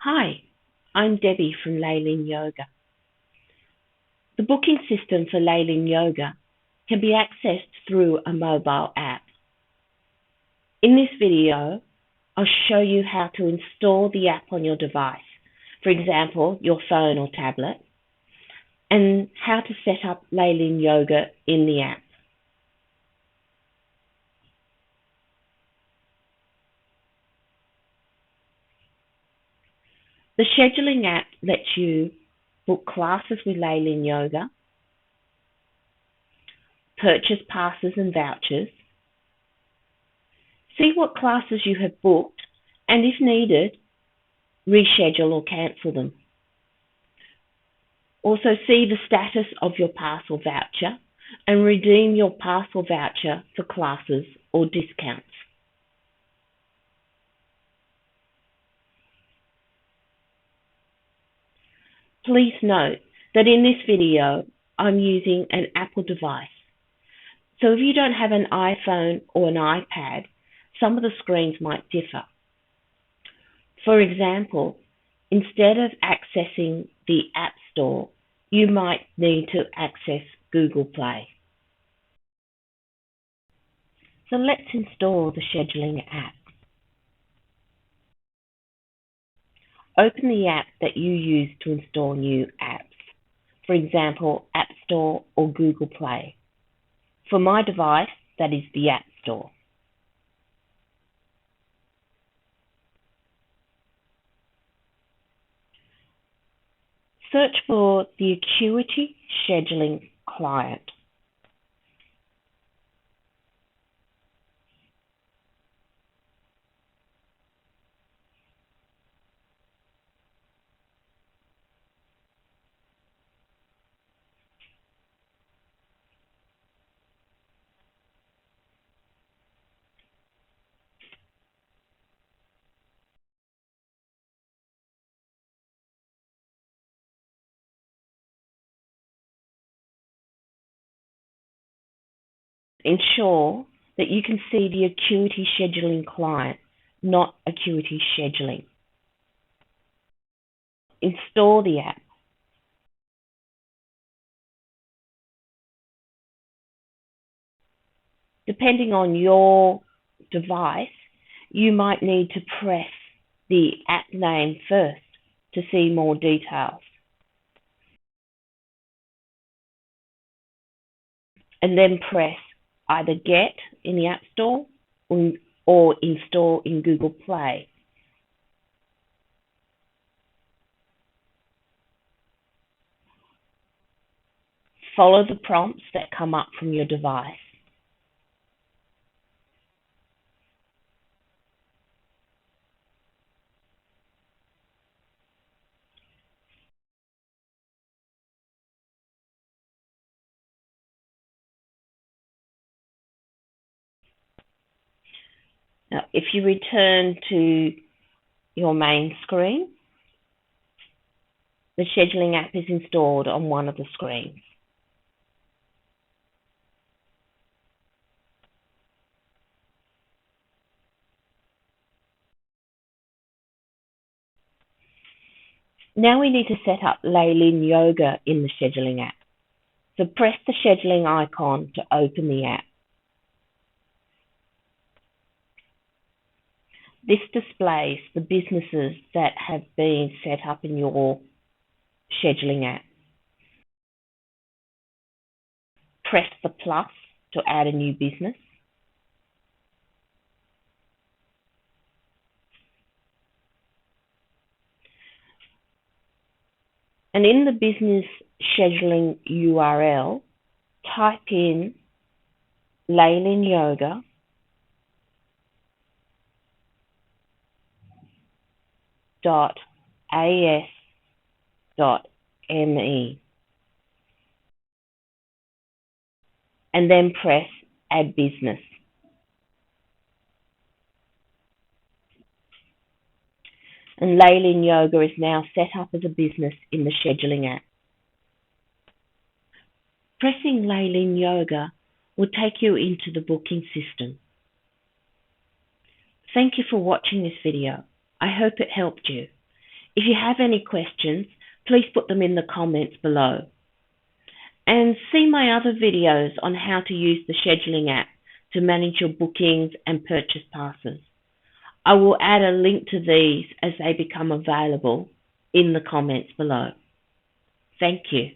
Hi, I'm Debbie from LaiLin Yoga. The booking system for LaiLin Yoga can be accessed through a mobile app. In this video, I'll show you how to install the app on your device, for example, your phone or tablet, and how to set up LaiLin Yoga in the app. The scheduling app lets you book classes with LaiLin Yoga, purchase passes and vouchers, see what classes you have booked, and if needed, reschedule or cancel them. Also see the status of your pass or voucher and redeem your pass or voucher for classes or discounts. Please note that in this video, I'm using an Apple device. So if you don't have an iPhone or an iPad, some of the screens might differ. For example, instead of accessing the App Store, you might need to access Google Play. So let's install the scheduling app. Open the app that you use to install new apps, for example, App Store or Google Play. For my device, that is the App Store. Search for the Acuity scheduling client. Ensure that you can see the Acuity scheduling client, not Acuity scheduling. Install the app. Depending on your device, you might need to press the app name first to see more details. And then press either Get in the App Store or Install in Google Play. Follow the prompts that come up from your device. Now, if you return to your main screen, the scheduling app is installed on one of the screens. Now we need to set up LaiLin Yoga in the scheduling app. So press the scheduling icon to open the app. This displays the businesses that have been set up in your scheduling app. Press the plus to add a new business. And in the business scheduling URL, type in LaiLin Yoga .as.me and then press Add Business. And LaiLin Yoga is now set up as a business in the scheduling app. Pressing LaiLin Yoga will take you into the booking system. Thank you for watching this video. I hope it helped you. If you have any questions, please put them in the comments below. And see my other videos on how to use the scheduling app to manage your bookings and purchase passes. I will add a link to these as they become available in the comments below. Thank you.